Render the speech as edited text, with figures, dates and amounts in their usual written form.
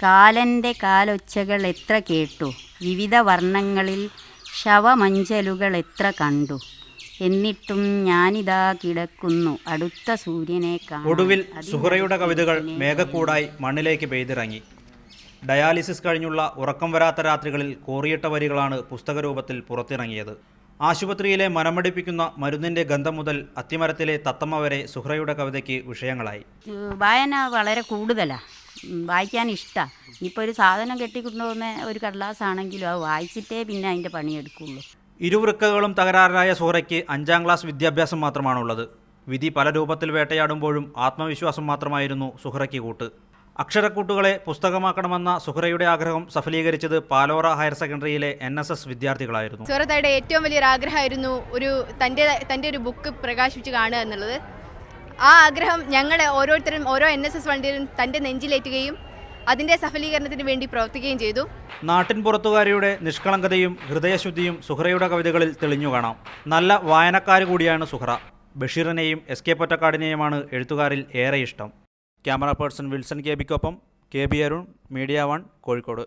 കാലൻ്റെ കാലൊച്ചകൾ എത്ര കേട്ടു, വിവിധ വർണ്ണങ്ങളിൽ ശവമഞ്ചലുകൾ എത്ര കണ്ടു, എന്നിട്ടും ഞാനിതാ കിടക്കുന്നു അടുത്ത സൂര്യനെ കാണാൻ. ഒടുവിൽ സുഹറയുടെ കവിതകൾ മേഘക്കൂടായി മണ്ണിലേക്ക് പെയ്തിറങ്ങി. ഡയാലിസിസ് കഴിഞ്ഞുള്ള ഉറക്കം വരാത്ത രാത്രികളിൽ കോറിയിട്ട വരികളാണ് പുസ്തകരൂപത്തിൽ പുറത്തിറങ്ങിയത്. ആശുപത്രിയിലെ മനമടിപ്പിക്കുന്ന മരുന്നിൻ്റെ ഗന്ധം മുതൽ അത്തിമരത്തിലെ തത്തമ്മ വരെ സുഹറയുടെ കവിതയ്ക്ക് വിഷയങ്ങളായി. വായന വളരെ കൂടുതലാണ്, വായിക്കാൻ ഇഷ്ടമാണ്. ഇപ്പോൾ ഒരു സാധനം കെട്ടിക്കൊണ്ടുപോകുന്ന ഒരു കടലാസാണെങ്കിലും അത് വായിച്ചിട്ടേ പിന്നെ അതിൻ്റെ പണിയെടുക്കുള്ളൂ. ഇരുവൃക്കകളും തകരാറായ സുഹറയ്ക്ക് 5ാം ക്ലാസ് വിദ്യാഭ്യാസം മാത്രമാണുള്ളത്. വിധി പല രൂപത്തിൽ വേട്ടയാടുമ്പോഴും ആത്മവിശ്വാസം മാത്രമായിരുന്നു സുഹറയ്ക്ക് കൂട്ട്. അക്ഷരക്കൂട്ടുകളെ പുസ്തകമാക്കണമെന്ന സുഹറയുടെ ആഗ്രഹം സഫലീകരിച്ചത് പാലോറ ഹയർ സെക്കൻഡറിയിലെ NSS വിദ്യാർത്ഥികളായിരുന്നു. സുഹറയുടെ ഏറ്റവും വലിയൊരു ആഗ്രഹമായിരുന്നു തൻ്റെ ഒരു ബുക്ക് പ്രകാശിപ്പിച്ച് കാണുക എന്നുള്ളത്. ആ ആഗ്രഹം ഞങ്ങൾ ഓരോരുത്തരും ഓരോ NSS വണ്ടിയിലും തൻ്റെ നെഞ്ചിലേറ്റുകയും അതിൻ്റെ സഫലീകരണത്തിന് വേണ്ടി പ്രവർത്തിക്കുകയും ചെയ്തു. നാട്ടിൻ പുറത്തുകാരിയുടെ നിഷ്കളങ്കതയും ഹൃദയശുദ്ധിയും സുഹറയുടെ കവിതകളിൽ തെളിഞ്ഞു കാണാം. നല്ല വായനക്കാരി കൂടിയാണ് സുഹറ. ബഷീറിനെയും SK പൊറ്റക്കാടിനെയുമാണ് എഴുത്തുകാരിൽ ഏറെ ഇഷ്ടം. ക്യാമറ പേഴ്സൺ വിൽസൺ KBക്കൊപ്പം KB അരുൺ, മീഡിയ 1, കോഴിക്കോട്.